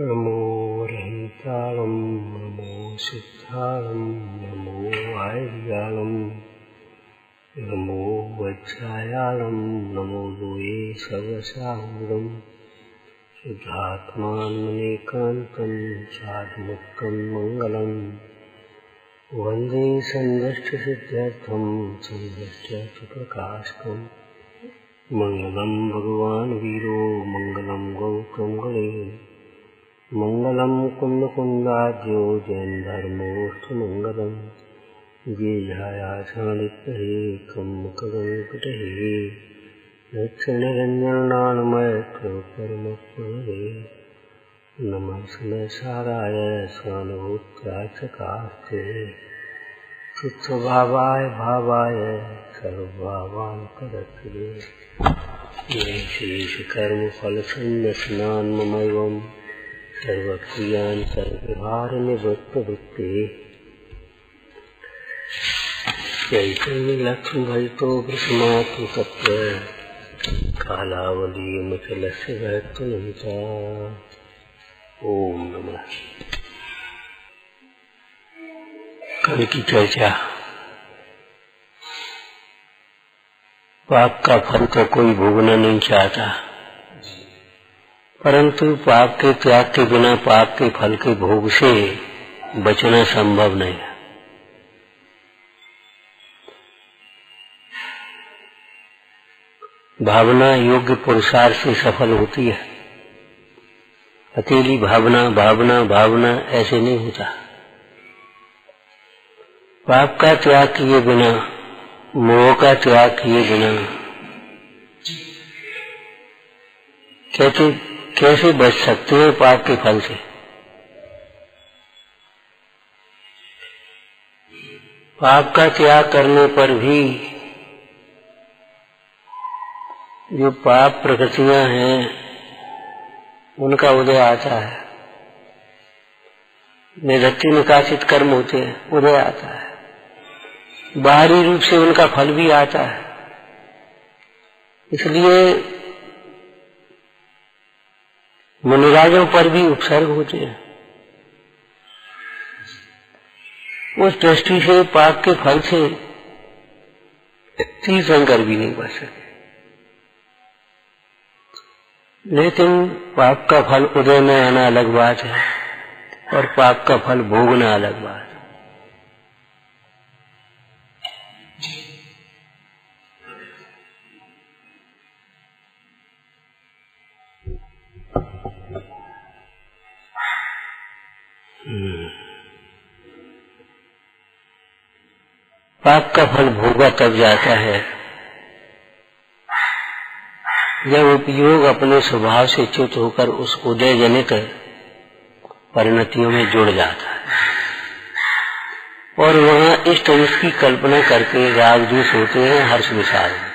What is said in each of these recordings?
नमो रहंतारं नमो सिद्धारं नमो आयर्यालं नमो वज्रायालं नमो लोये सर्वसाहुरं शुद्धात्मानमेकान्तं साधुमुक्तं मङ्गलम् वन्दे सन्नष्टसिद्ध्यर्थं सन्नष्टप्रकाशकम् मङ्गलं भगवान् वीरो मङ्गलं गौतमगणे मङ्गलं कुन्दकुन्दाद्यो जैनधर्मोऽस्तुमङ्गलम् जेयायासनित्यहे कम्मकरङ्कटहे दक्षिणरञ्जननामयत्वपरमपुरे नमः साराय स्वानुभूत्याचकास्ते चित्स्वभावाय भावाय सर्वभावान्तरत्रे शेषकर्मफलसन्न्यसनान्ममैवं सर्वक्रियान् सर्वव्यवहारनिवृत्तवृत्ते चैतन्यलक्ष्मीभजितो भृशमातु तत्र कालावलीयमचलस्य वैत्वयन्ता। ओम नमः। कल की चर्चा, पाप का फल तो कोई भोगना नहीं चाहता, परंतु पाप के त्याग के बिना पाप के फल के भोग से बचना संभव नहीं है। भावना योग्य पुरुषार्थ से सफल होती है। अकेली भावना भावना भावना ऐसे नहीं होता। पाप का त्याग किए बिना, मोह का त्याग किए बिना कैसे बच सकते हैं पाप के फल से। पाप का त्याग करने पर भी जो पाप प्रकृतियां हैं उनका उदय आता है। निधत्ति निकासित कर्म होते हैं, उदय आता है। बाहरी रूप से उनका फल भी आता है। इसलिए मुनिराजों पर भी उपसर्ग होते हैं। उस दृष्टि से पाप के फल से तीर्थंकर भी नहीं बच सके। लेकिन पाप का फल उदय में आना अलग बात है और पाप का फल भोगना अलग बात है। पाप का फल भोगा तब जाता है जब उपयोग अपने स्वभाव से च्युत होकर उस उदय जनित परिणतियों में जुड़ जाता है और वहां इष्ट अनिष्ट की कल्पना करके राग द्वेष होते हैं, हर्ष विषाद होता है।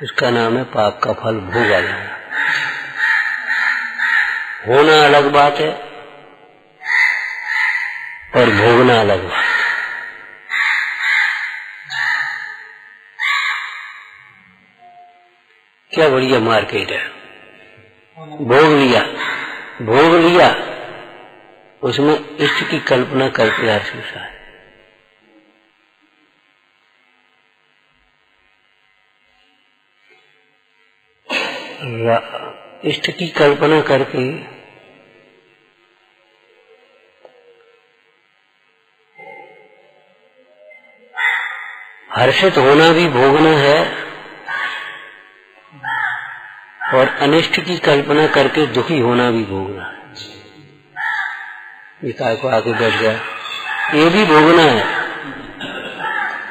उसका नाम है पाप का फल भोगा जाना। होना अलग बात है और भोगना अलग बात है। क्या बढ़िया मार्केट है। भोग लिया उसमें इष्ट की कल्पना करके हर्ष विषाद। इष्ट की कल्पना करके हर्षित होना भी भोगना है और अनिष्ट की कल्पना करके दुखी होना भी भोगना है। पिता को आके बैठ गया, ये भी भोगना है।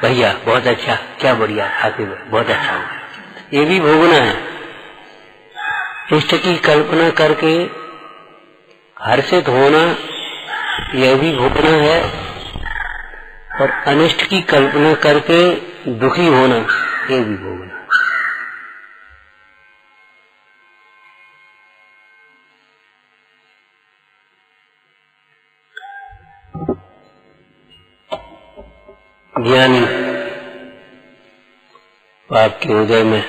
भैया बहुत अच्छा, क्या बढ़िया, आके बहुत अच्छा हो, ये भी भोगना है। इष्ट की कल्पना करके हर्षित होना यह भी भोगना है और अनिष्ट की कल्पना करके दुखी होना ये भी भोगना। ज्ञानी पाप के उदय में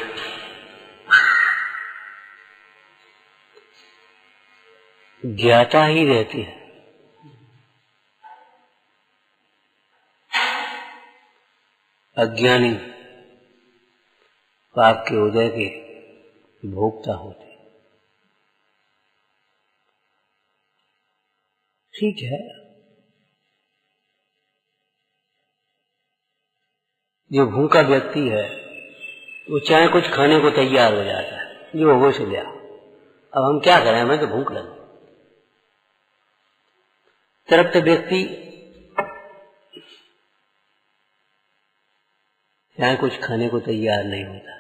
ज्ञाता ही रहती है। अज्ञानी पाप के उदय के भोक्ता होते। ठीक है, जो भूखा व्यक्ति है वो चाहे कुछ खाने को तैयार हो जाता है, जो हो सो गया। अब हम क्या करें, हमें तो भूख लगी। तृप्त व्यक्ति चाहे कुछ खाने को तैयार नहीं होता।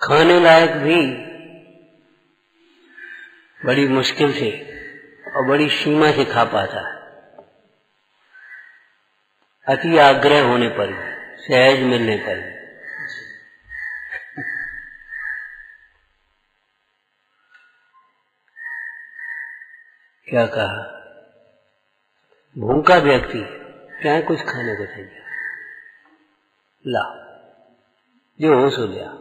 खाने लायक भी बड़ी मुश्किल से और बड़ी सीमा से खा पाता है। अति आग्रह होने पर भी, सहज मिलने पर भी। क्या कहा, भूखा व्यक्ति चाहे कुछ खाने को चाहिए, ला जो हो सो लिया।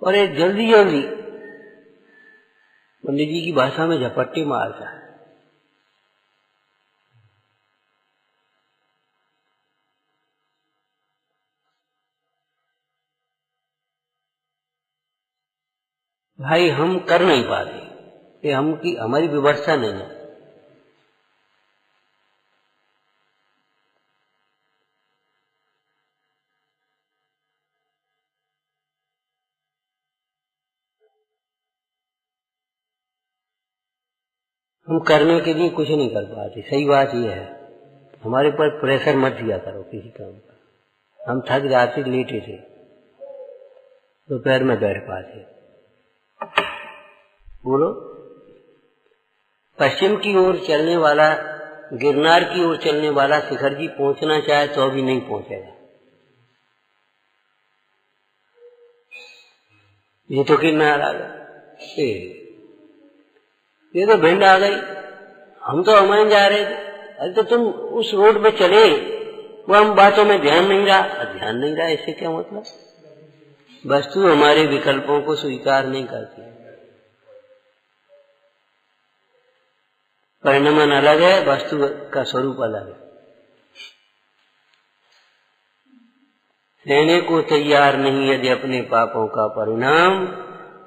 और एक जल्दी जल्दी पंडित जी की भाषा में झपट्टी मारता है। भाई हम कर नहीं पाते, ये हमारी व्यवस्था नहीं है। हम करने के लिए कुछ नहीं कर पाते। सही बात यह है, हमारे पर प्रेशर मत दिया करो किसी काम का। हम थक जाते, लेटे थे, दोपहर में बैठ पाते। बोलो, पश्चिम की ओर चलने वाला, गिरनार की ओर चलने वाला शिखर जी पहुंचना चाहे तो भी नहीं पहुंचेगा। ये तो गिरनार आ गया, ये तो भिंड आ गई, हम तो अमन जा रहे थे। अरे तो तुम उस रोड पे चले, वो हम बातों में ध्यान नहीं रहा, इससे क्या मतलब? वस्तु हमारे विकल्पों को स्वीकार नहीं करती। परिणाम अलग है, वस्तु का स्वरूप अलग है। लेने को तैयार नहीं यदि अपने पापों का परिणाम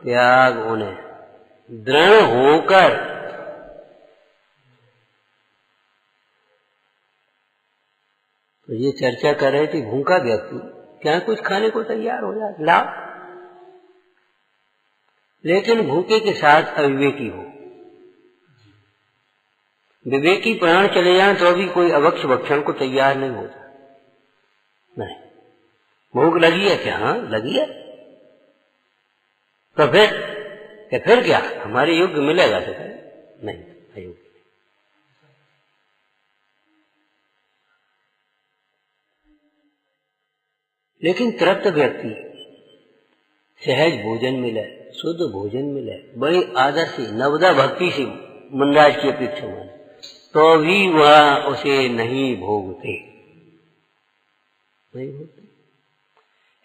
त्याग होने दृढ़ होकर तो ये चर्चा कर रहे थे। भूखा व्यक्ति क्या कुछ खाने को तैयार हो जाए, ला, लेकिन भूखे के साथ अविवेकी हो। विवेकी प्राण चले जाए तो भी कोई अवक्ष भक्षण को तैयार नहीं होता। नहीं, भूख लगी है क्या? हाँ लगी है, तो फिर क्या हमारे योग्य मिलेगा? तो नहीं, अयोग्य। लेकिन तृप्त व्यक्ति सहज भोजन मिले, शुद्ध भोजन मिले, बड़ी आदर से, नवदा भक्ति से मुनराज की अपेक्षा माने, तो भी वह उसे नहीं भोगते।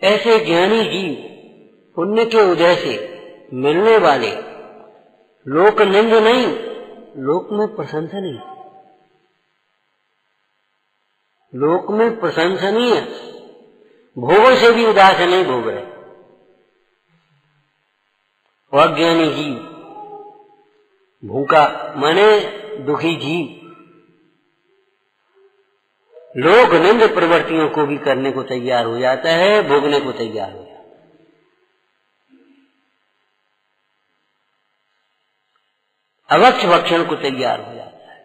ऐसे ज्ञानी जीव पुण्य के उदय से मिलने वाले लोक निंद नहीं, लोक में प्रशंसनीय, लोक में प्रशंसनीय भोगों से भी उदास नहीं भोग रहे। अज्ञानी जीव, भूखा माने दुखी जीव, लोक निंद प्रवृत्तियों को भी करने को तैयार हो जाता है, भोगने को तैयार हो जाता है। अवक्ष भक्षण को तैयार हो जाता है,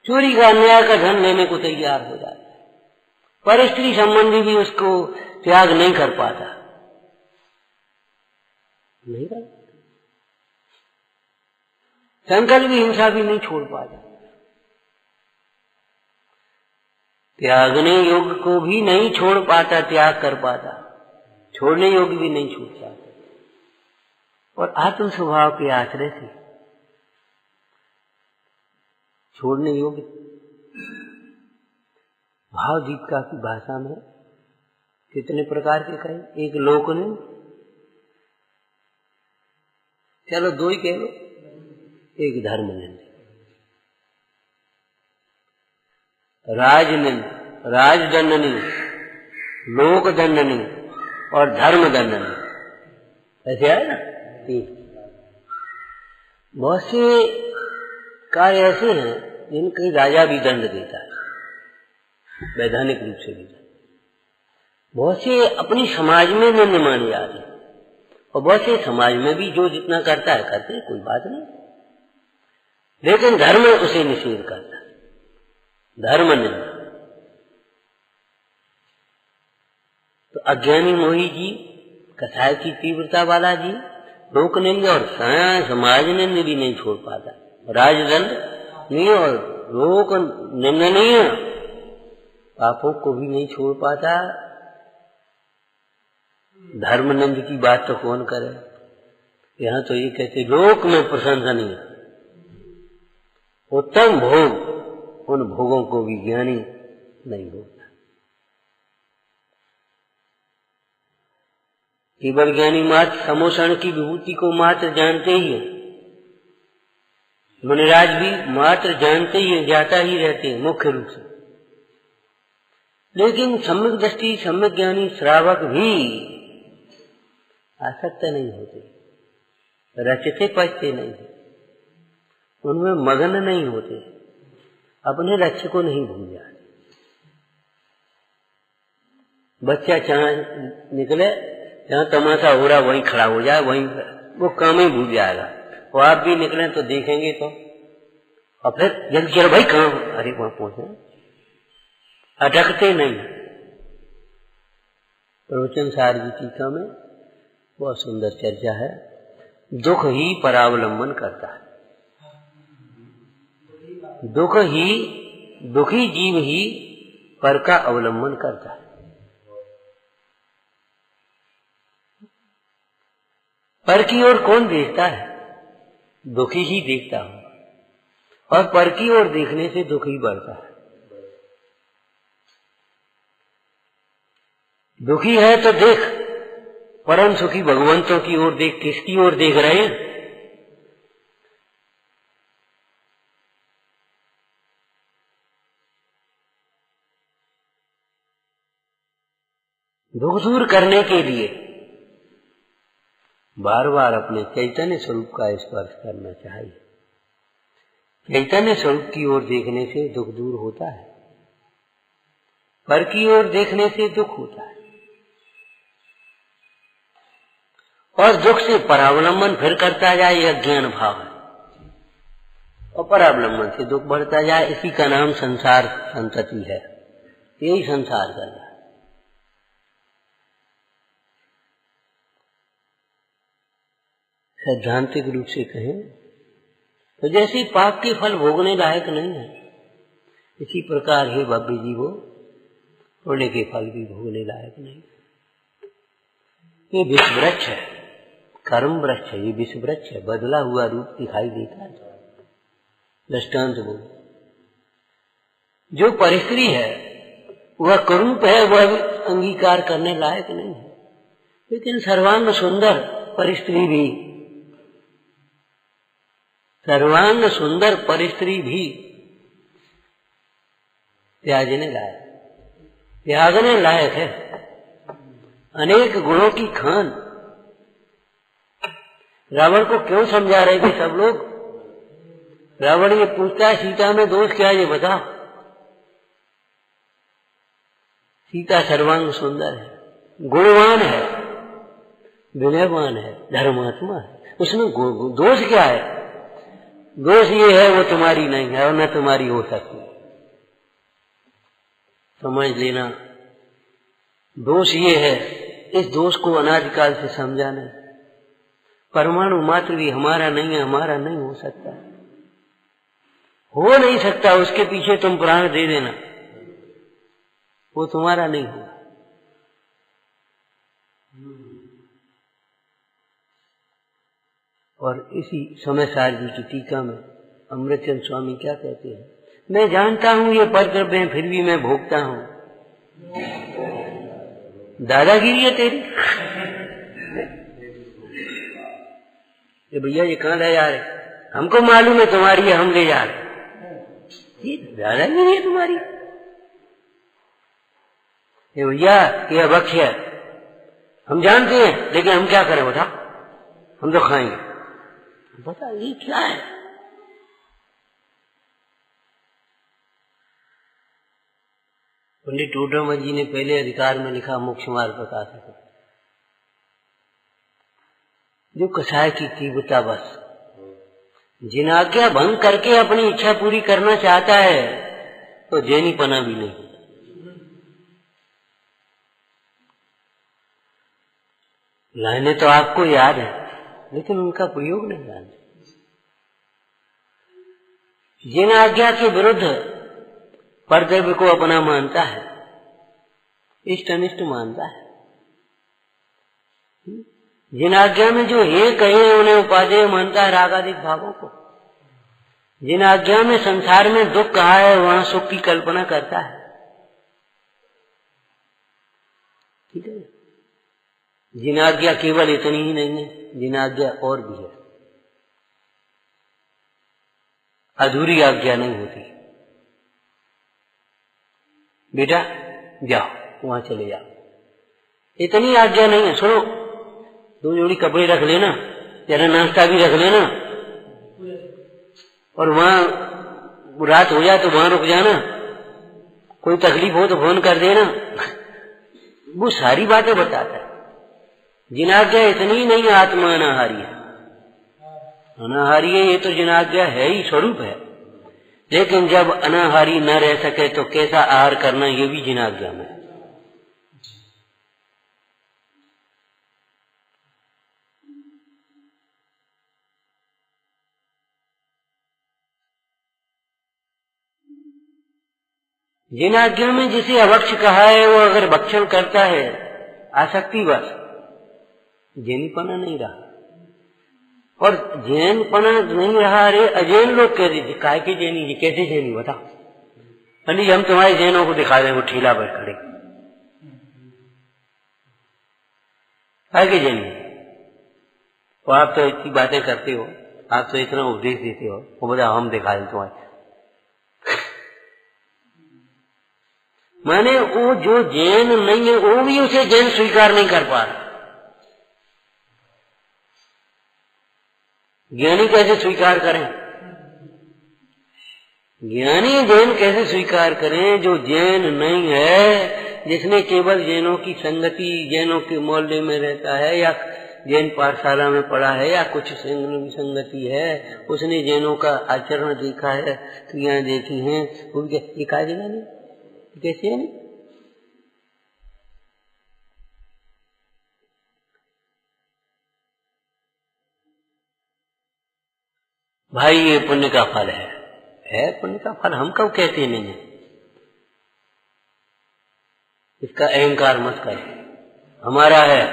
चोरी का अन्याय का धन लेने को तैयार हो जाता है। पर स्त्री संबंधी भी उसको त्याग नहीं कर पाता, नहीं कर पाता। संकल्प भी, हिंसा भी नहीं छोड़ पाता, त्यागने योग्य को भी नहीं छोड़ पाता, त्याग कर पाता, छोड़ने योग्य भी नहीं छूट पाता। और आत्म स्वभाव के आश्रय से छोड़ने योग्य भाव दीपिका की भाषा में कितने प्रकार के कहे। एक लोकनिंद, चलो दो ही कह लो, एक धर्मनिंद, राजनिंद, राजदंडनी, लोकदंडनी और धर्मदंडनी, ऐसे है ना। बहुत से कार्य ऐसे हैं जिनके राजा भी दंड देता है, वैधानिक रूप से भी। बहुत से अपनी समाज में निंद माने जाते हैं, और बहुत से समाज में भी जो जितना करता है करते, कोई बात नहीं, लेकिन धर्म उसे निषेध करता है, धर्म निंद। तो अज्ञानी मोही जी, कसाय की तीव्रता वाला जी, लोक निंद और समाज निंद भी नहीं छोड़ पाता, राजदंड नहीं और लोक निंद नहीं है, पापों को भी नहीं छोड़ पाता। धर्म निंद की बात तो कौन करे। यहाँ तो ये कहते लोक में प्रशंसनीय उत्तम भोग, उन भोगों को भी ज्ञानी नहीं होता। केवल ज्ञानी मात्र समोषण की विभूति को मात्र जानते ही है, मुनिराज भी मात्र जानते ही है, जाता ही रहते हैं मुख्य रूप से। लेकिन सम्यक दृष्टि, सम्यक ज्ञानी श्रावक भी आसक्त नहीं होते, रचते पचते नहीं, उनमें मगन नहीं होते, अपने लक्ष्य को नहीं भूल जाते। बच्चा जहाँ निकले, जहाँ तमाशा हो रहा वहीं खड़ा हो जाए, वहीं वो काम ही भूल जाएगा। और आप भी निकले तो देखेंगे तो, और फिर जल्दी चलो भाई कहाँ, अरे वहां पहुंचे, अटकते नहीं। प्रवचन सार की टीका में बहुत सुंदर चर्चा है। दुख ही परावलंबन करता है, दुखी जीव ही पर का अवलंबन करता है। पर की ओर कौन देखता है, दुखी ही देखता हो, और पर की ओर देखने से दुख ही बढ़ता है। दुखी है तो देख, परम सुखी भगवंतों की ओर देख, किसकी ओर देख रहे हैं। दुख दूर करने के लिए बार बार अपने चैतन्य स्वरूप का स्पर्श करना चाहिए। चैतन्य स्वरूप की ओर देखने से दुख दूर होता है, पर की ओर देखने से दुख होता है। और दुख से परावलंबन फिर करता जाए, यह अज्ञान भाव है, और परावलंबन से दुख बढ़ता जाए, इसी का नाम संसार संतति है। यही संसार कर रहा है। सैद्धांतिक रूप से कहें तो जैसे पाप के फल भोगने लायक नहीं है, इसी प्रकार हे भव्य जीवो, पुण्य के फल भी भोगने लायक नहीं। ये विष वृक्ष है, कर्म वृक्ष है, ये विष वृक्ष है, बदला हुआ रूप दिखाई देता है। दृष्टांत वो जो परिस्त्री है वह कुरूप है, वह अंगीकार करने लायक नहीं है। लेकिन सर्वांग सुंदर परिस्त्री भी, सर्वांग सुंदर परिस्त्री भी त्यागने लायक है। अनेक गुणों की खान। रावण को क्यों समझा रहे थे सब लोग? रावण ये पूछता है सीता में दोष क्या है, ये बता। सीता सर्वांग सुंदर है, गुणवान है, विनयवान है, धर्मात्मा है, उसमें दोष क्या है? दोष ये है वो तुम्हारी नहीं है और न तुम्हारी हो सकती। समझ लेना, दोष ये है, इस दोष को अनादिकाल से समझा नहीं। परमाणु मात्र भी हमारा नहीं है, हमारा नहीं हो सकता, हो नहीं सकता। उसके पीछे तुम प्राण दे देना, वो तुम्हारा नहीं होगा। और इसी समय सार जी की टीका में अमृतचंद स्वामी क्या कहते हैं, मैं जानता हूं ये परद्रव्य है, फिर भी मैं भोगता हूं। दादागिरी है तेरी। ये भैया ये कहां ले जा रहे, हमको मालूम है तुम्हारी है, हम ले जा रहे, ये दादागिरी है तुम्हारी। ये भैया ये अभक्ष है, हम जानते हैं, लेकिन हम क्या करें बता, हम तो खाएंगे। बता ये क्या है। पंडित टोडरमा जी ने पहले अधिकार में लिखा मोक्ष मार्ग प्रकाश है, जो कसाय की तीव्रता बस जिन आज्ञा भंग करके अपनी इच्छा पूरी करना चाहता है तो जैनीपना भी नहीं। लाइनें तो आपको याद है लेकिन उनका प्रयोग नहीं याद। जिन आज्ञा के विरुद्ध परद्रव्य को अपना मानता है, इष्ट अनिष्ट मानता है, जिन आज्ञा में जो हे कहे उन्हें उपादेय मानता है रागादिक भावों को, जिन आज्ञा में संसार में दुख कहा है वहां सुख की कल्पना करता है। ठीक है, जिन आज्ञा केवल इतनी ही नहीं है, जिन आज्ञा और भी है, अधूरी आज्ञा नहीं होती। बेटा जाओ वहां चले जाओ, इतनी आज्ञा नहीं है, सुनो 2 जोड़ी कपड़े रख लेना, जरा नाश्ता भी रख लेना, और वहां रात हो जाए तो वहां रुक जाना, कोई तकलीफ हो तो फोन कर देना। वो सारी बातें बताता है। जिन आज्ञा इतनी नहीं, आत्मा अनाहारी है, अनाहारी है, ये तो जिन आज्ञा है ही, स्वरूप है। लेकिन जब अनाहारी न रह सके तो कैसा आहार करना, ये भी जिन आज्ञा में है। जिन आज्ञा में जिसे अभक्ष कहा है वो अगर भक्षण करता है आसक्ति बस, जैनपना नहीं रहा। और जैनपना नहीं रहा, अरे अजैन लोग कह दीजिए काय के जैनी जी, कैसे जैनी बताओ। पंडित हम तुम्हारे जैनों को दिखा दें, वो ठेला पर खड़े, काय के जैनी। तो आप तो इतनी बातें करते हो, आप तो इतना उपदेश देते हो, वो बताओ हम दिखा दें तुम्हारे। माने वो जो जैन नहीं है वो भी उसे जैन स्वीकार नहीं कर पा रहा। ज्ञानी कैसे स्वीकार करें, ज्ञानी जैन कैसे स्वीकार करें जो जैन नहीं है, जिसने केवल जैनों की संगति, जैनों के मोहल्ले में रहता है या जैन पाठशाला में पढ़ा है या कुछ संगति है, उसने जैनों का आचरण देखा है, क्रियाएं देखी हैं, उनके ये कहा जगह नहीं कैसे है नहीं। भाई ये पुण्य का फल है पुण्य का फल, हम कब कहते नहीं है। इसका अहंकार मत कर, हमारा है,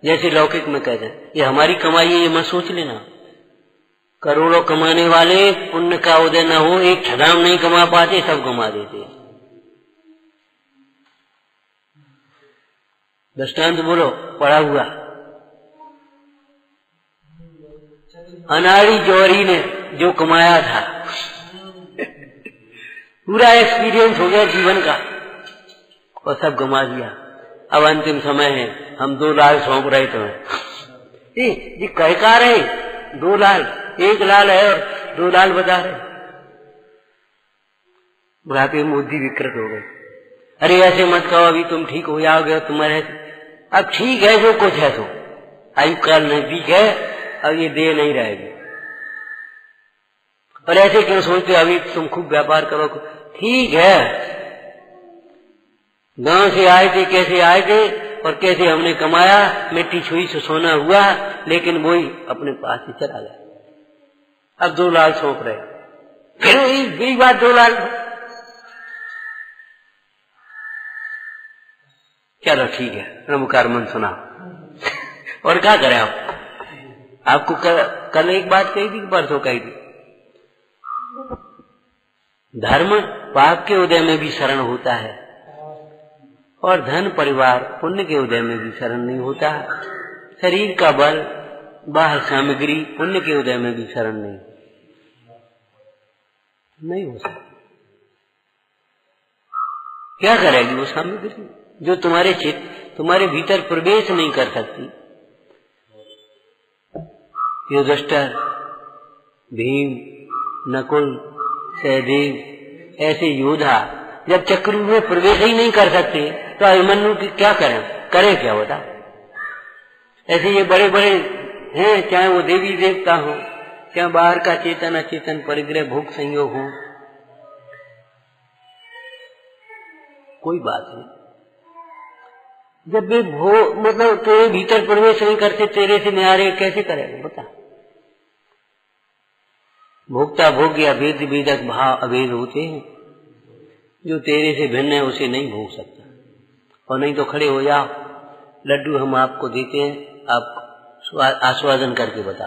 जैसे लौकिक में कहते हैं ये हमारी कमाई है, ये मत सोच लेना। करोड़ों कमाने वाले पुण्य का उदय न हो, एक छदाम नहीं कमा पाते, सब कमा देते। दृष्टांत बोलो पढ़ा हुआ। अनाड़ी जौहरी ने जो कमाया था पूरा एक्सपीरियंस हो गया जीवन का और सब गंवा दिया। अब अंतिम समय है, हम 2 लाल सौंप रहे तुम्हें। ये कहकार है 2 लाल, 1 लाल है और 2 लाल बता रहे। बुढ़ापे में बुद्धि विकृत हो गई। अरे ऐसे मत कहो, अभी तुम ठीक हो जाओगे, तुम्हारे अब ठीक है जो कुछ है, तो आयु काल नजदीक है, अब ये देह नहीं रहेगी। और ऐसे क्यों सोचते, अभी तुम खूब व्यापार करो, ठीक है। गांव से आए थे, कैसे आए थे और कैसे हमने कमाया, मिट्टी छुई से सोना हुआ, लेकिन वही अपने पास ही चला गया। अब 2 लाल सौंप रहे, फिर वही बात 2 लाल। चलो ठीक है, नमकार मन सुना और क्या करें आप। आपको कल एक बात कही थी कि परसों कही थी, धर्म पाप के उदय में भी शरण होता है और धन परिवार पुण्य के उदय में भी शरण नहीं होता। शरीर का बल बाह्य सामग्री पुण्य के उदय में भी शरण नहीं हो सकती। क्या करेगी वो सामग्री जो तुम्हारे भीतर प्रवेश नहीं कर सकती। युधिष्ठिर, भीम, नकुल, सहदेव ऐसे योद्धा जब चक्रव्यूह में प्रवेश ही नहीं कर सकते तो अभिमन्यु की क्या करें क्या बता। ऐसे ये बड़े बड़े हैं, चाहे वो देवी देवता हो, चाहे बाहर का चेतन अचेतन परिग्रह भोग संयोग हो, कोई बात नहीं। जब वे मतलब तेरे भीतर प्रवेश नहीं करते, तेरे से न्यारे कैसे करेगा बता। भोक्ता भोग्य अभेद वेदक भाव अभेद होते हैं। जो तेरे से भिन्न है उसे नहीं भोग सकता। और नहीं तो खड़े हो जाओ, लड्डू हम आपको देते हैं, आप आस्वादन करके बता।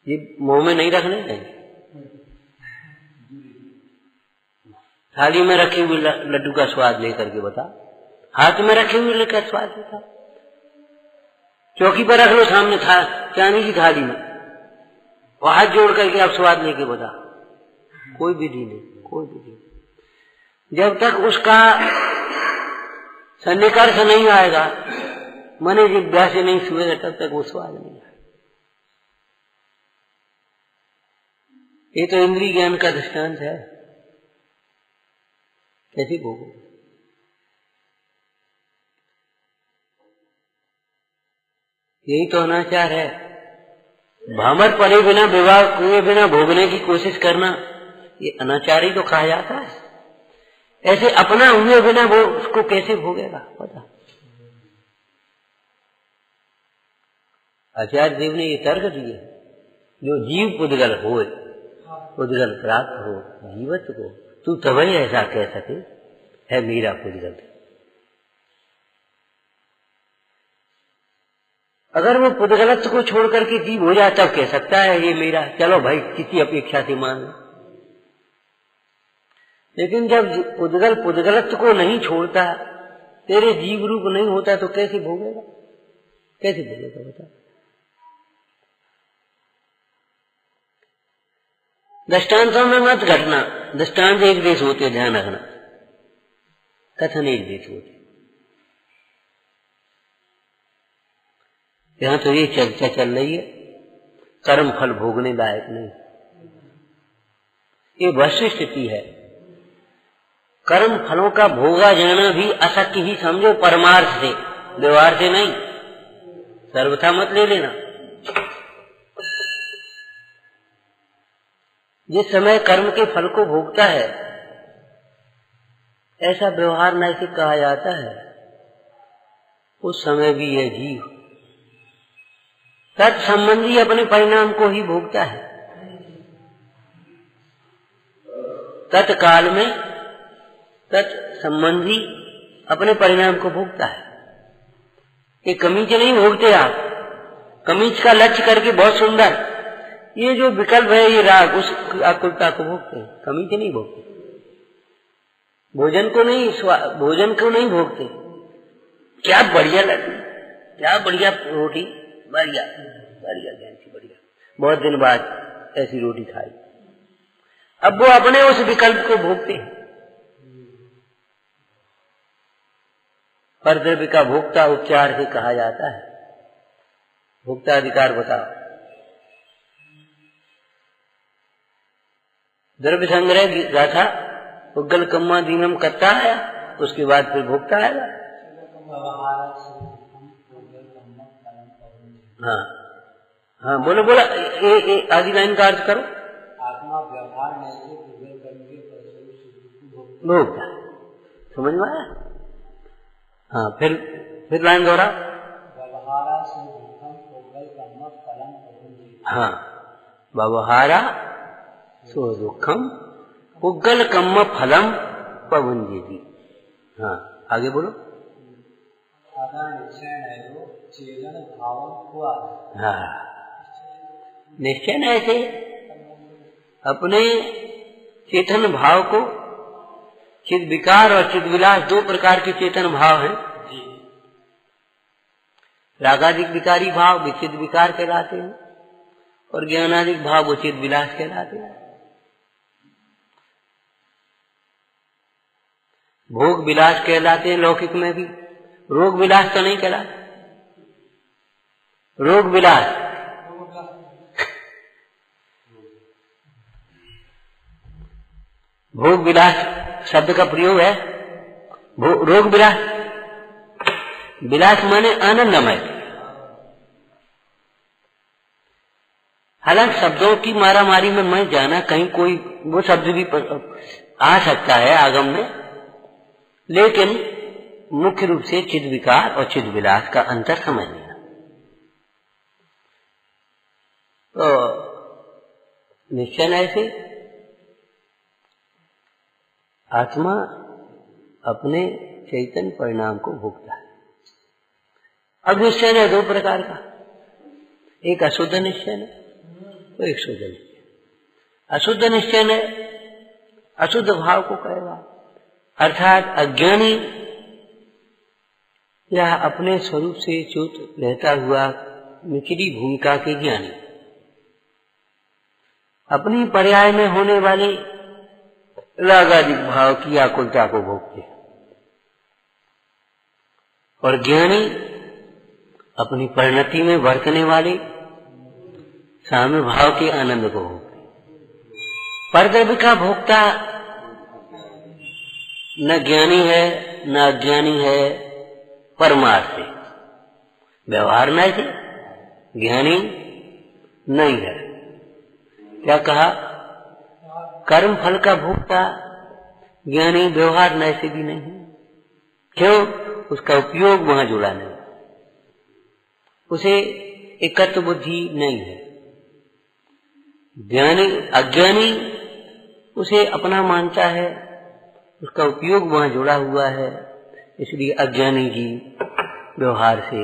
ये मुंह में नहीं रखने नहीं, थाली में रखे हुए लड्डू का स्वाद लेकर के बता। हाथ में रखे हुए लेकर स्वाद बता। चौकी पर रख लो सामने था चांदी की थाली में, और हाथ जोड़ करके आप स्वाद लेके बता। कोई विधि नहीं, कोई विधि नहीं। जब तक उसका सन्निकर्ष नहीं आएगा, मने जिज्ञासा से नहीं छुएगा, तब तक वो स्वाद नहीं आएगा। ये तो इंद्रिय ज्ञान का दृष्टांत है। कैसे भोगो? यही तो अनाचार है। भामर पड़े बिना, विवाह हुए बिना भोगने की कोशिश करना, ये अनाचार ही तो कहा जाता है। ऐसे अपना हुए बिना वो उसको कैसे भोगेगा पता। आचार्य देव ने ये तर्क दिए, जो जीव पुद्गल होए, पुद्गल प्राप्त हो जीवत को, तू तभी ऐसा कह सके है मेरा पुद्गल। अगर वो पुद्गलत्व को छोड़ करके जीव हो जाता तब कह सकता है ये मेरा, चलो भाई किसी अपेक्षा से मान लो। लेकिन जब पुद्गलत्व को नहीं छोड़ता, तेरे जीव रूप नहीं होता, तो कैसे भोगेगा? कैसे भोगेगा बता। दृष्टांतों में मत घटना, दृष्टांत एक देश होते, ध्यान रखना। कथन एक देश होते। यहां तो ये चर्चा चल रही है, कर्म फल भोगने लायक नहीं। ये वैश्विक स्थिति है। कर्म फलों का भोगा जाना भी अशक्य ही समझो, परमार्थ से, व्यवहार से नहीं। सर्वथा मत ले लेना। जिस समय कर्म के फल को भोगता है, ऐसा व्यवहार नैतिक कहा जाता है, उस समय भी यह जीव तत्संबंधी अपने परिणाम को ही भोगता है। तत्काल में तत्संबंधी अपने परिणाम को भोगता है। ये कमीज नहीं भोगते आप। कमीज का लक्ष्य करके बहुत सुंदर, ये जो विकल्प है ये राग, उस आकुलता को भोगते हैं, कमीज नहीं भोगते। भोजन को नहीं भोगते। क्या बढ़िया लड्डू, क्या बढ़िया रोटी, बढ़िया बढ़िया बढ़िया, बहुत दिन बाद ऐसी रोटी खाई। अब वो अपने उस विकल्प को भोगते हैं। पर द्रव्य का भोक्ता उपचार से कहा जाता है। भोक्ता अधिकार बताओ। द्रव्य संग्रह गाथा उग्गल कम्मा दीनम करता है, उसके बाद फिर भोक्ता आएगा। हाँ हाँ, बोलो बोला, आदि लाइन का अर्थ करो। आत्मा व्यवहार भोक्ता, समझ में आया? हाँ, फिर लाइन दोहरा। हाँ, व्यवहारा सो दुखम पुग्गल कम्म फलम पवंजेति। हाँ, आगे बोलो। हाँ, निश्चय ऐसे अपने चेतन भाव को, चिद विकार और चिद विलास दो प्रकार के चेतन भाव हैं। रागादिक विकारी भाव विचिद विकार कहलाते हैं और ज्ञानादिक भाव वो चिद विलास कहलाते हैं। भोग विलास कहलाते हैं लौकिक में भी, रोग विलास तो नहीं कहलाते। रोग विलास भोग विलास शब्द का प्रयोग है। रोग विलास, विलास माने आनंदमय। हालांकि शब्दों की मारामारी में मैं जाना कहीं कोई वो शब्द भी आ सकता है आगम में, लेकिन मुख्य रूप से चिद विकार और चिद विलास का अंतर समझ लेना। तो निश्चय ऐसे आत्मा अपने चैतन्य परिणाम को भोगता है। अब निश्चय है दो प्रकार का, एक अशुद्ध निश्चय तो एक शुद्ध निश्चय। अशुद्ध निश्चय अशुद्ध भाव को कहेगा, अर्थात अज्ञानी या अपने स्वरूप से च्युत रहता हुआ निचली भूमिका के ज्ञानी अपनी पर्याय में होने वाले रागादिक भाव की आकुलता को भोगते हैं, और ज्ञानी अपनी परिणति में बरतने वाले साम्य भाव के आनंद को भोगते। परद्रव्य का भोक्ता न ज्ञानी है न अज्ञानी है, परमार्थ से व्यवहार न से ज्ञानी नहीं है। क्या कहा? कर्म फल का भोक्ता ज्ञानी, व्यवहार न से भी नहीं। क्यों? उसका उपयोग वहां जुड़ा नहीं, उसे एकत्व बुद्धि नहीं है। ज्ञानी अज्ञानी उसे अपना मानता है, उसका उपयोग वहां जुड़ा हुआ है, इसलिए अज्ञानी जी व्यवहार से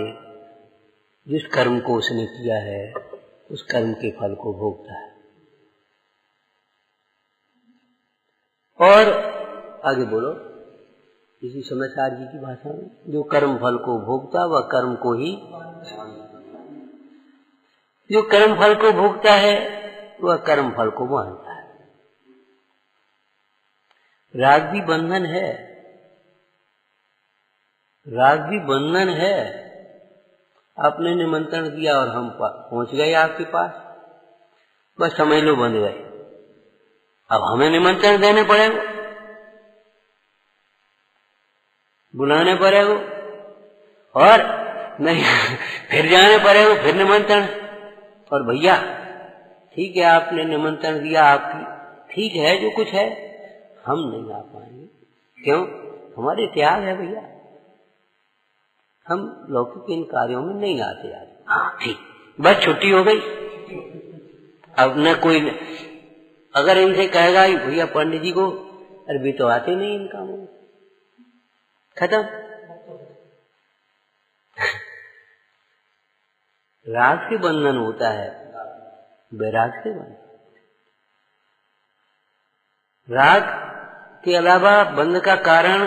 जिस कर्म को उसने किया है उस कर्म के फल को भोगता है। और आगे बोलो इसी समझदार जी की भाषा में, जो कर्म फल को भोगता वह कर्म को ही, जो कर्म फल को भोगता है वह कर्म फल को मानता है। राग भी बंधन है, राग भी बंधन है। आपने निमंत्रण दिया और हम पहुंच गए आपके पास, बस समझ लो बंध गए। अब हमें निमंत्रण देने पड़ेगा, बुलाने पड़ेगा, और नहीं फिर जाने पड़ेगा, फिर निमंत्रण। और भैया ठीक है आपने निमंत्रण दिया, आपकी ठीक है जो कुछ है, हम नहीं आ पाएंगे। क्यों? हमारे त्याग है भैया, हम लौकिक इन कार्यों में नहीं आते आज। हाँ ठीक, बस छुट्टी हो गई। अब न कोई अगर इनसे कहेगा भैया पंडित जी को, अरे भी तो आते नहीं इन कामों में, खत्म। राग से बंधन होता है, वैराग से बंधन। राग के अलावा बंध का कारण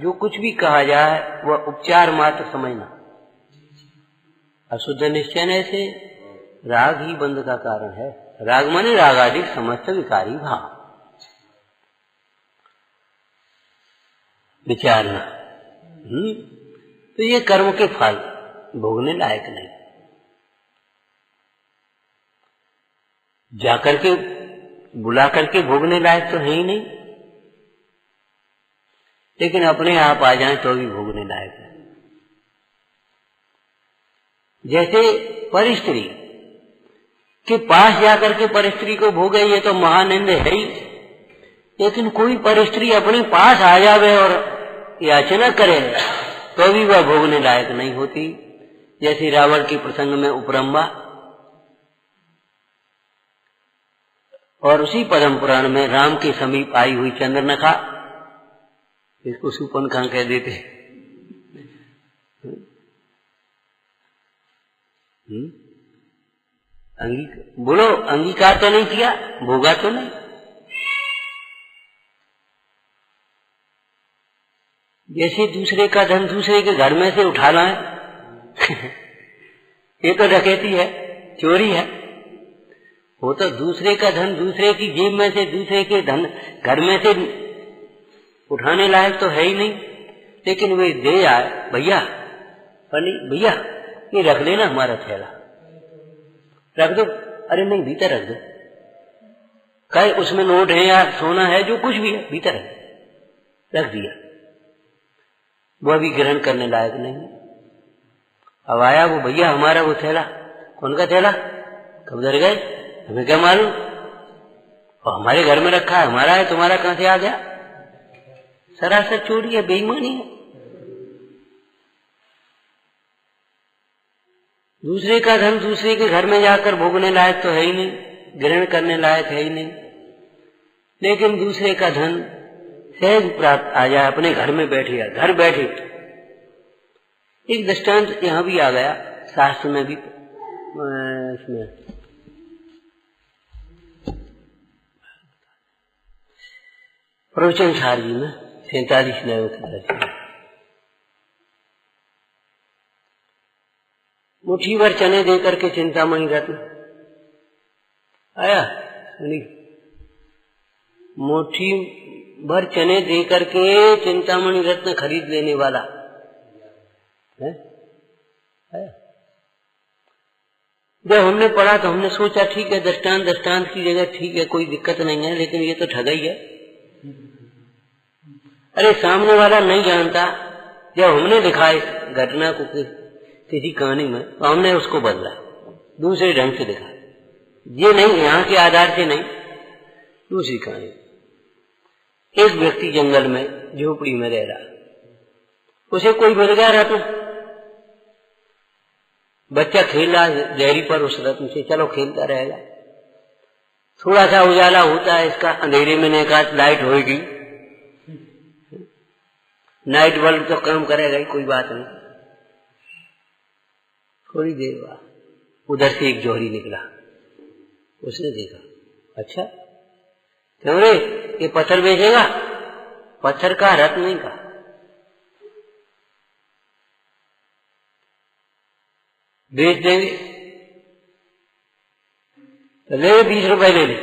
जो कुछ भी कहा जाए वह उपचार मात्र समझना। अशुद्ध निश्चय से राग ही बंध का कारण है। राग माने रागादिक समस्त विकारी भाव, विचारना। तो ये कर्म के फल भोगने लायक नहीं, जाकर के बुला करके भोगने लायक तो है ही नहीं, लेकिन अपने आप आ जाए तो भी भोगने लायक है। जैसे परिस्त्री के पास जाकर के परिस्त्री को भोगे, ये तो महानिंद है ही, लेकिन कोई परिस्त्री अपने पास आ जावे और याचना करे तो भी वह भोगने लायक नहीं होती। जैसे रावण के प्रसंग में उपरंबा, और उसी पद्म पुराण में राम के समीप आई हुई चंद्रनखा, इसको सुपनखा कह देते। बोलो, अंगीकार तो नहीं किया, भोगा तो नहीं। जैसे दूसरे का धन दूसरे के घर में से उठा लाए ये तो डकैती है, चोरी है। वो तो दूसरे का धन दूसरे की जेब में से, दूसरे के धन घर में से उठाने लायक तो है ही नहीं, लेकिन वे दे आए। भैया भैया ये रख लेना हमारा थैला, रख दो। अरे नहीं, भीतर रख दो। कहे उसमें नोट है या सोना है, जो कुछ भी है भीतर है, रख दिया। वो अभी ग्रहण करने लायक नहीं। अब आया वो भैया हमारा वो थैला। कौन का थैला? कब उधर गए? हमें क्या मालूम, और हमारे घर में रखा है, हमारा है, तुम्हारा कहां से आ गया? सरासर चोरी है, बेईमानी है। दूसरे का धन दूसरे के घर में जाकर भोगने लायक तो है ही नहीं, ग्रहण करने लायक है ही नहीं, लेकिन दूसरे का धन सहज प्राप्त आ जाए, अपने घर में बैठे या घर बैठे। एक दृष्टांत यहां भी आ गया, शास्त्र में भी, इसमें प्रवचन सार जी में 47 न्यायों की दर्शन। मुट्ठी भर चने दे करके चिंतामणि रत्न आया, सुनी, मुट्ठी भर चने दे करके चिंतामणि रत्न खरीद लेने वाला है आया। जब हमने पढ़ा तो हमने सोचा ठीक है, दृष्टांत की जगह ठीक है, कोई दिक्कत नहीं है, लेकिन ये तो ठगाई है। अरे सामने वाला नहीं जानता, जब हमने लिखा इस घटना को किसी कहानी में, तो हमने उसको बदला, दूसरे ढंग से लिखा। ये नहीं, यहाँ के आधार से नहीं, दूसरी कहानी। एक व्यक्ति जंगल में झोपड़ी में रह रहा, उसे कोई मिल गया रत्न। बच्चा खेल रहा जहरी पर उस रत्न से, चलो खेलता रहेगा। थोड़ा सा उजाला होता है इसका, अंधेरे में ने कहा लाइट होगी, नाइट बल्ब तो काम करेगा ही, कोई बात नहीं। थोड़ी देर बाद उधर से एक जौहरी निकला, उसने देखा, अच्छा क्यों रे, ये पत्थर बेचेगा? पत्थर का, रत्न नहीं का। बेच देंगे तो ले 20 रुपए ले ले।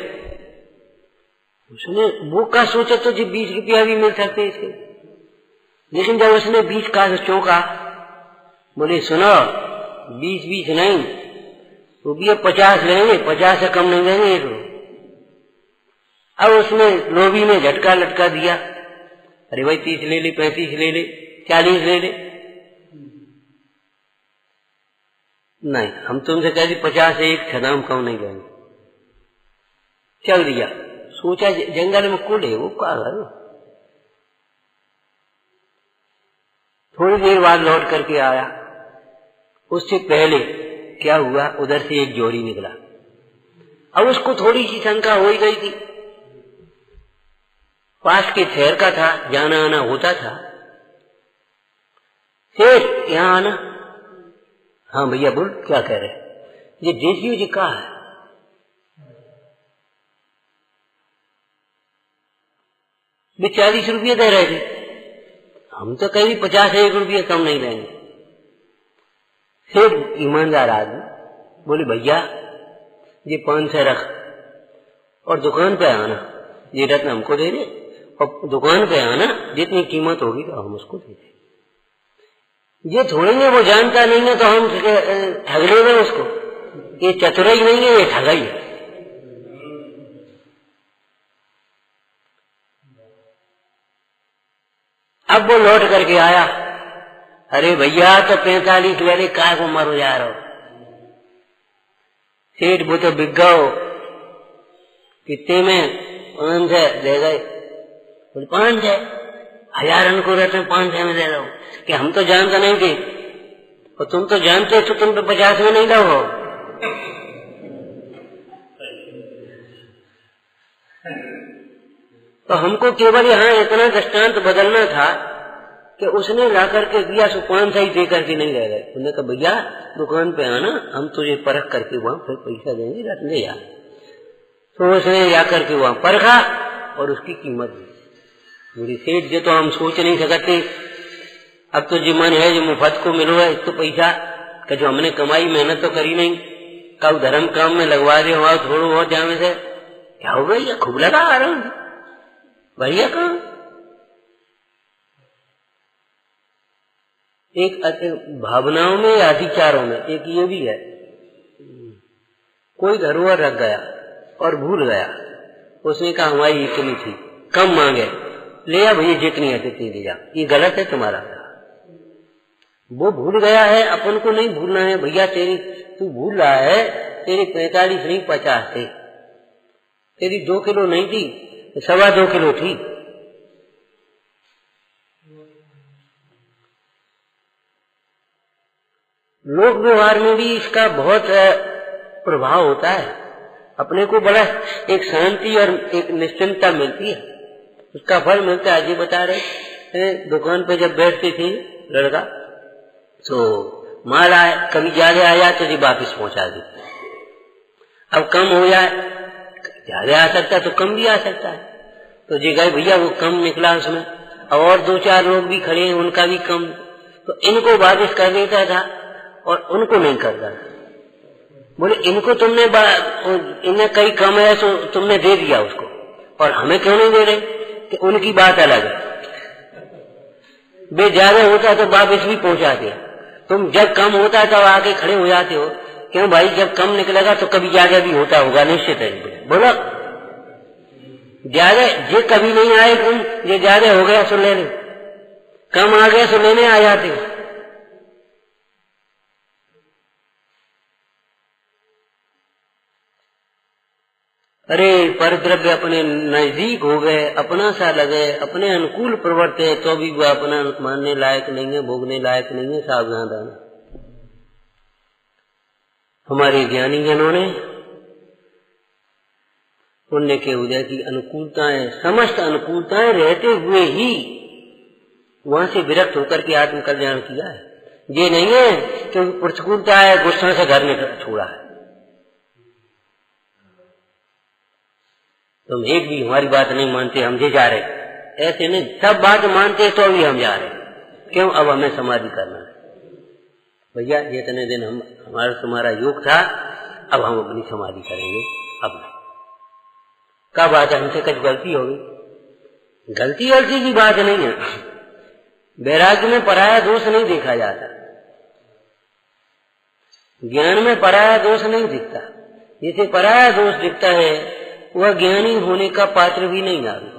उसने वो का सोचा तो जी 20 रुपया भी मिल सकते इसके, लेकिन जब उसने 20 का चौंका, बोले सुनो 20 नहीं, रुपये 50 लेंगे, 50 से कम नहीं देंगे तो। अब उसने लोभी ने झटका लटका दिया, अरे भाई 30 ले ले, 35 ले ले, 40 ले ले। नहीं, हम तुमसे कह दी 50 से एक छदाम कम नहीं लेंगे। चल दिया, सोचा जंगल में कुल है, वो क्या है। थोड़ी देर बाद लौट करके आया, उससे पहले क्या हुआ, उधर से एक जोड़ी निकला। अब उसको थोड़ी सी शंका हो ही गई थी, पास के शहर का था, जाना आना होता था। फिर यहाँ आना, हाँ भैया बोल, क्या कह रहे? ये देसी जी कहा है? वे 40 रुपये दे रहे थे, हम तो कहीं 50 1 रुपये कम नहीं लेंगे। फिर ईमानदार आदमी बोले भैया ये 500 रख, और दुकान पे आना, ये रत्न हमको दे दे, और दुकान पे आना, जितनी कीमत होगी तो हम उसको दे दें। ये थोड़ी है, वो जानता नहीं है तो हम ठग लेंगे उसको। ये चतुराई नहीं है, ये ठगाई है। अब वो लौट करके आया, अरे भैया तो 45 वाले काय को मरो जा रहा हो, सेठ वो तो बिक गओ, कितने में? 500 दे गए। 500? 1000 को रहते 500 में दे रहा हूं, कि हम तो जानते नहीं थे, और तुम तो जानते तो तुम तो 50 में नहीं लाओ। तो हमको केवल यहाँ इतना दृष्टांत बदलना था कि उसने ला करके दिया, सो 500 ही दे करके नहीं रह गए। उन्होंने कहा भैया दुकान पे आना, हम तुझे परख करके वहां फिर पैसा देंगे, रख ले यार। तो उसने जा करके वहां परखा और उसकी कीमत दी। मेरी सेठ जी तो हम सोच नहीं सकते, अब तो जी मन है जो मुफ्त को मिलो है, तो पैसा का जो हमने कमाई मेहनत तो करी नहीं, कब धर्म काम में लगवा दे वहां थोड़ा बहुत जाने से क्या हो गई, खूब लगा आ रहा हूं भैया कहा। एक भावनाओं में या अधिकारों में एक ये भी है, कोई धरोहर रख गया और भूल गया, उसने कहा हमारी इतनी थी, कम मांगे, ले आ भैया जितनी है जितनी ले जा, ये गलत है तुम्हारा। वो भूल गया है, अपन को नहीं भूलना है भैया, तेरी तू भूल रहा है, तेरी 45 नहीं 50 थे, तेरी 2 किलो नहीं थी, 2.25 किलो थी। लोक व्यवहार में भी इसका बहुत प्रभाव होता है। अपने को बड़ा एक शांति और एक निश्चिंतता मिलती है, उसका फल मिलता है। जी बता रहे दुकान पे जब बैठती थी लड़का, तो माल आए, कभी ज्यादा आया तो जी वापिस पहुंचा देती, अब कम हो जाए, ज्यादा आ सकता है तो कम भी आ सकता है, तो जी गए भैया वो कम निकला उसमें, और 2-4 लोग भी खड़े हैं उनका भी कम, तो इनको वापिस कर देता था और उनको नहीं करता। बोले इनको तुमने इन्हें कहीं कम है तो तुमने दे दिया उसको, और हमें क्यों नहीं दे रहे, कि उनकी बात अलग है। बे ज्यादा होता तो वापिस भी पहुंचा दिया, तुम जब कम होता है तब आके खड़े हो जाते हो, क्यों भाई जब कम निकलेगा तो कभी ज्यादा भी होता होगा, निश्चित है। बोलो ज्यादा ये कभी नहीं आए, तुम ये ज्यादा हो गया सो लेने, कम आ गया सो लेने आ जाते हो। अरे पर द्रव्य अपने नजदीक हो गए, अपना सा लगे, अपने अनुकूल प्रवर्ते, तो भी वो अपना मानने लायक नहीं है, भोगने लायक नहीं है। सावधान रहना। हमारे ज्ञानी जनों ने पुण्य के उदय की अनुकूलताएं, समस्त अनुकूलताएं रहते हुए ही वहां से विरक्त होकर के आत्म कल्याण किया है। ये नहीं है कि प्रतिकूलता है गुस्सा से घर में छोड़ा है। तुम एक भी हमारी बात नहीं मानते, हम जे जा रहे, ऐसे नहीं, सब बात मानते तो भी हम जा रहे। क्यों? अब हमें समाधि करना है भैया, जितने दिन हमारा तुम्हारा योग था, अब हम अपनी समाधि करेंगे। अब क्या बात है, हमसे कुछ गलती होगी? गलती गलती की बात नहीं है। वैराग्य में पराया दोष नहीं देखा जाता, ज्ञान में पराया दोष नहीं दिखता। जिसे पराया दोष दिखता है वह ज्ञानी होने का पात्र भी नहीं आ रहा।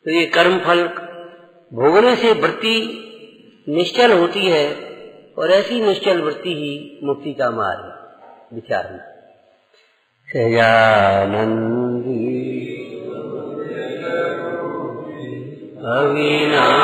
तो ये कर्म फल भोगने से वृत्ति निश्चल होती है, और ऐसी निश्चल वृत्ति ही मुक्ति का मार्ग है। विचारना सयानंदी अविनाशी